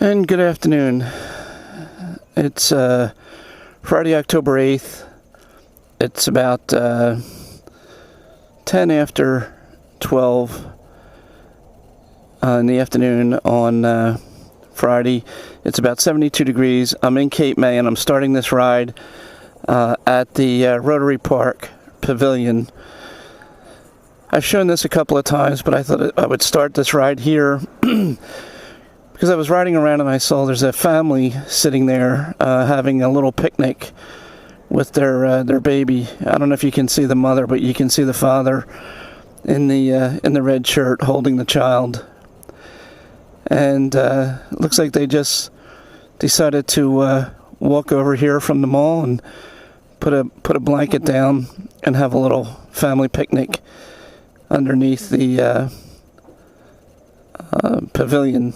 And good afternoon. It's Friday, October 8th. It's about 10 after 12 in the afternoon on Friday. It's about 72 degrees. I'm in Cape May, and I'm starting this ride at the Rotary Park Pavilion. I've shown this a couple of times, but I thought I would start this ride here because I was riding around and I saw there's a family sitting there having a little picnic with their baby. I don't know if you can see the mother, but you can see the father in the red shirt holding the child. And it looks like they just decided to walk over here from the mall and put a blanket down and have a little family picnic underneath the pavilion.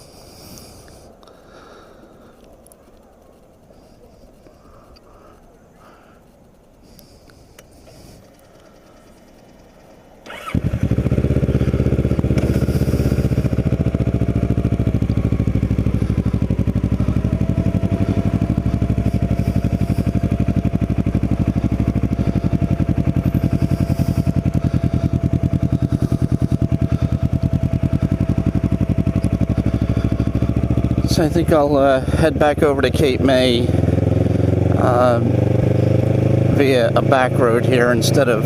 I think I'll head back over to Cape May via a back road here instead of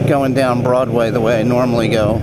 going down Broadway the way I normally go.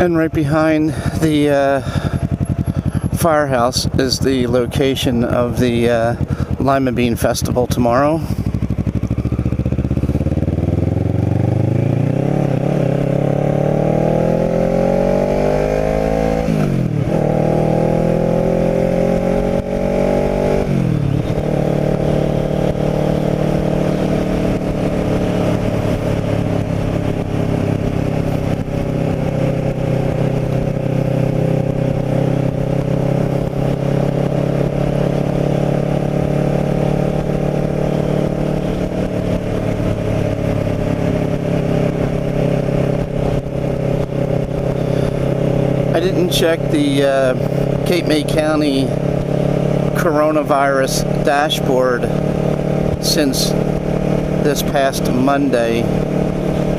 And right behind the firehouse is the location of the Lima Bean Festival tomorrow. I didn't check the Cape May County coronavirus dashboard since this past Monday,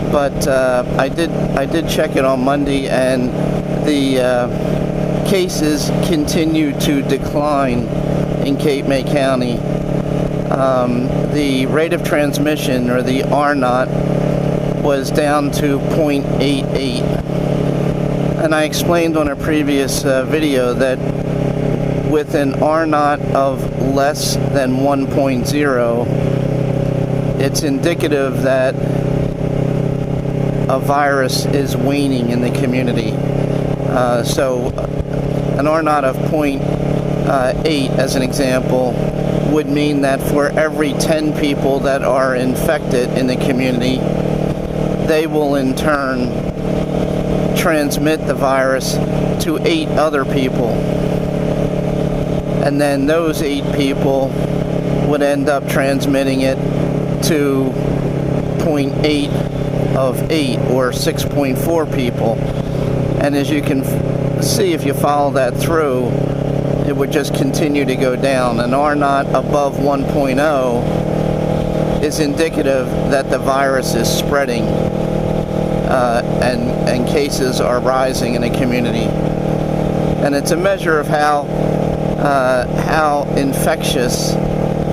but I did check it on Monday, and the cases continue to decline in Cape May County. The rate of transmission, or the R0, was down to 0.88, and I explained on a previous video that with an R0 of less than 1.0, it's indicative that a virus is waning in the community. So an R0 of 0.8, as an example, would mean that for every 10 people that are infected in the community, they will in turn transmit the virus to 8 other people. And then those 8 people would end up transmitting it to 0.8 of 8, or 6.4 people. And as you can see, if you follow that through, it would just continue to go down. An R0 above 1.0 is indicative that the virus is spreading, and cases are rising in a community. And it's a measure of how infectious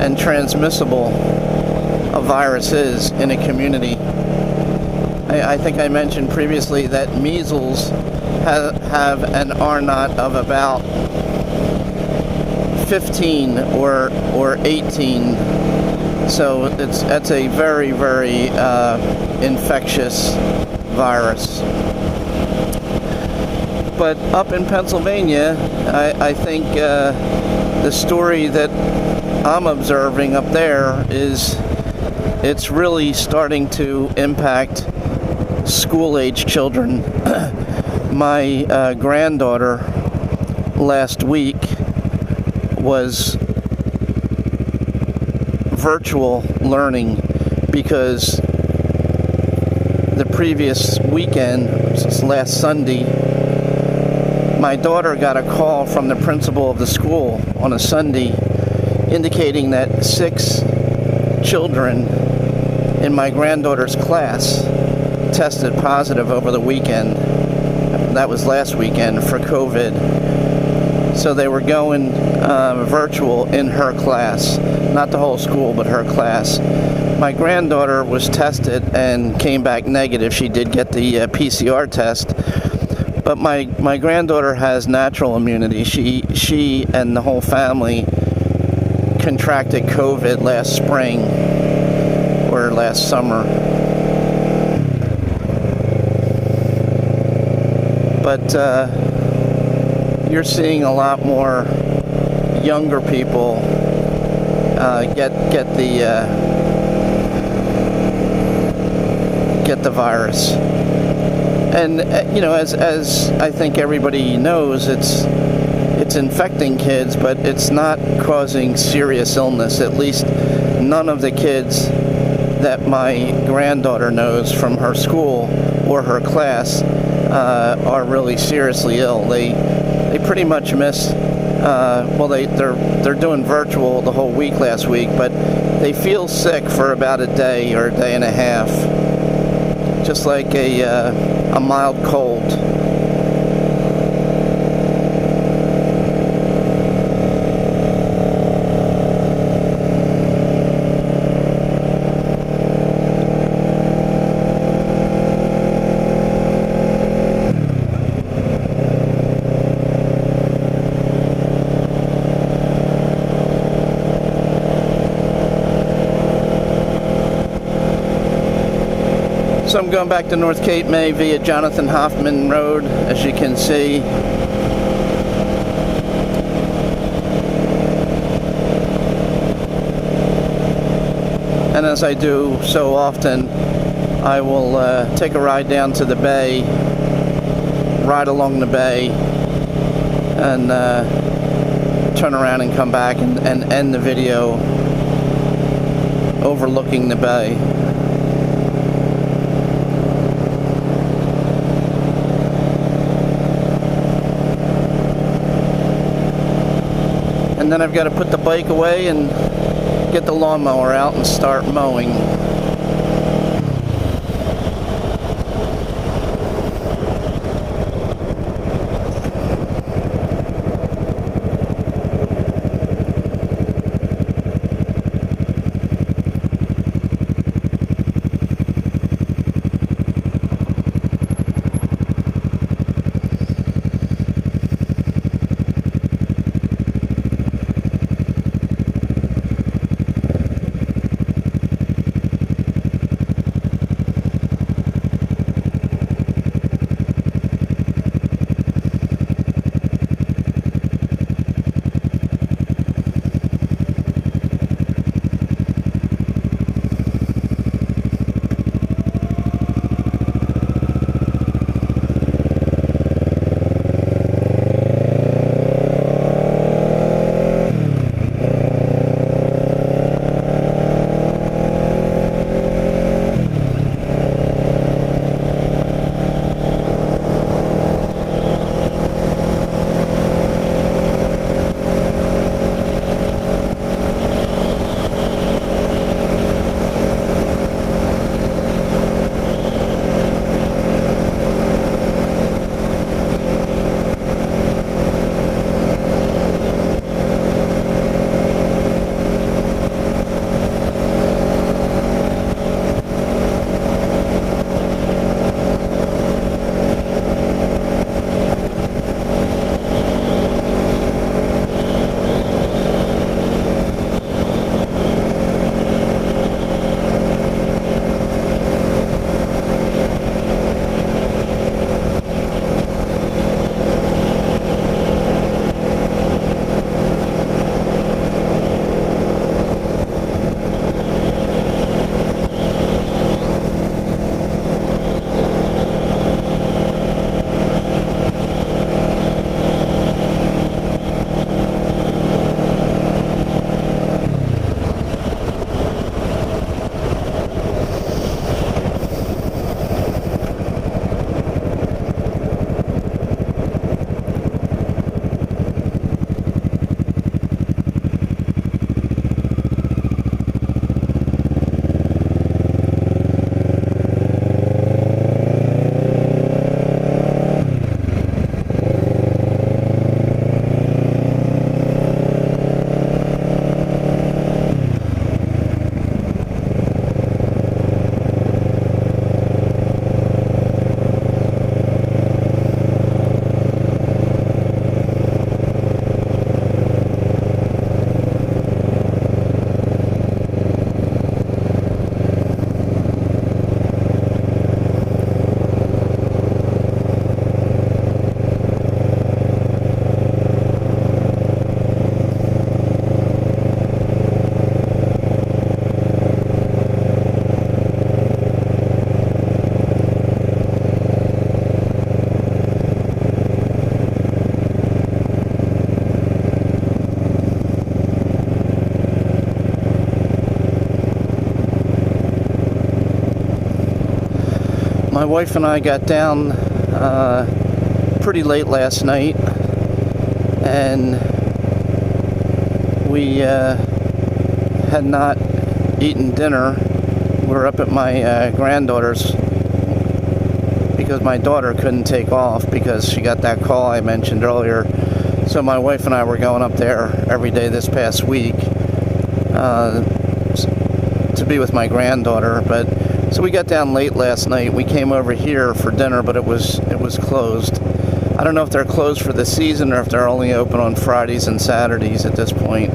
and transmissible a virus is in a community. I think I mentioned previously that measles have an R0 of about 15 or 18. So that's a very, very infectious virus. But up in Pennsylvania, I think the story that I'm observing up there is it's really starting to impact school-age children. My granddaughter last week was virtual learning because the previous weekend, last Sunday, my daughter got a call from the principal of the school on a Sunday indicating that 6 children in my granddaughter's class tested positive over the weekend. That was last weekend for COVID. So they were going virtual in her class, not the whole school, but her class. My granddaughter was tested and came back negative. She did get the PCR test, but my granddaughter has natural immunity. She and the whole family contracted COVID last spring or last summer. But you're seeing a lot more younger people get the virus, and as I think everybody knows, it's infecting kids, but it's not causing serious illness. At least none of the kids that my granddaughter knows from her school or her class are really seriously ill. They pretty much miss. They're doing virtual the whole week last week, but they feel sick for about a day or a day and a half, just like a mild cold. So I'm going back to North Cape May via Jonathan Hoffman Road, as you can see. And as I do so often, I will take a ride down to the bay, ride along the bay, and turn around and come back and end the video overlooking the bay. and then I've got to put the bike away and get the lawnmower out and start mowing. My wife and I got down pretty late last night, and we had not eaten dinner. We're up at my granddaughter's because my daughter couldn't take off because she got that call I mentioned earlier. So my wife and I were going up there every day this past week to be with my granddaughter. But so we got down late last night. We came over here for dinner, but it was closed. I don't know if they're closed for the season or if they're only open on Fridays and Saturdays at this point.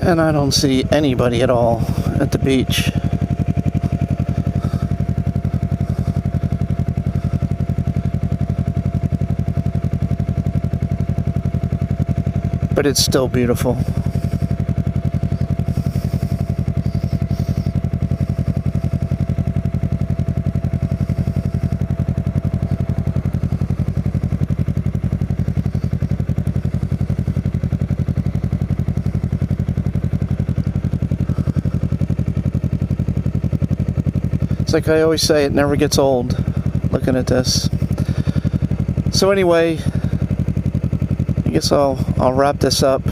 And I don't see anybody at all at the beach. But it's still beautiful. It's like I always say, it never gets old looking at this. So anyway, I guess I'll wrap this up,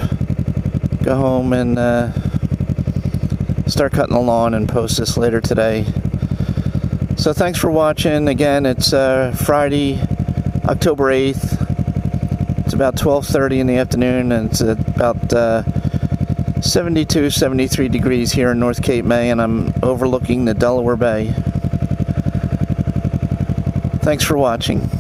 go home and start cutting the lawn and post this later today. So thanks for watching. Again, it's Friday, October 8th. It's about 12:30 in the afternoon, and it's about 72, 73 degrees here in North Cape May, and I'm overlooking the Delaware Bay. Thanks for watching.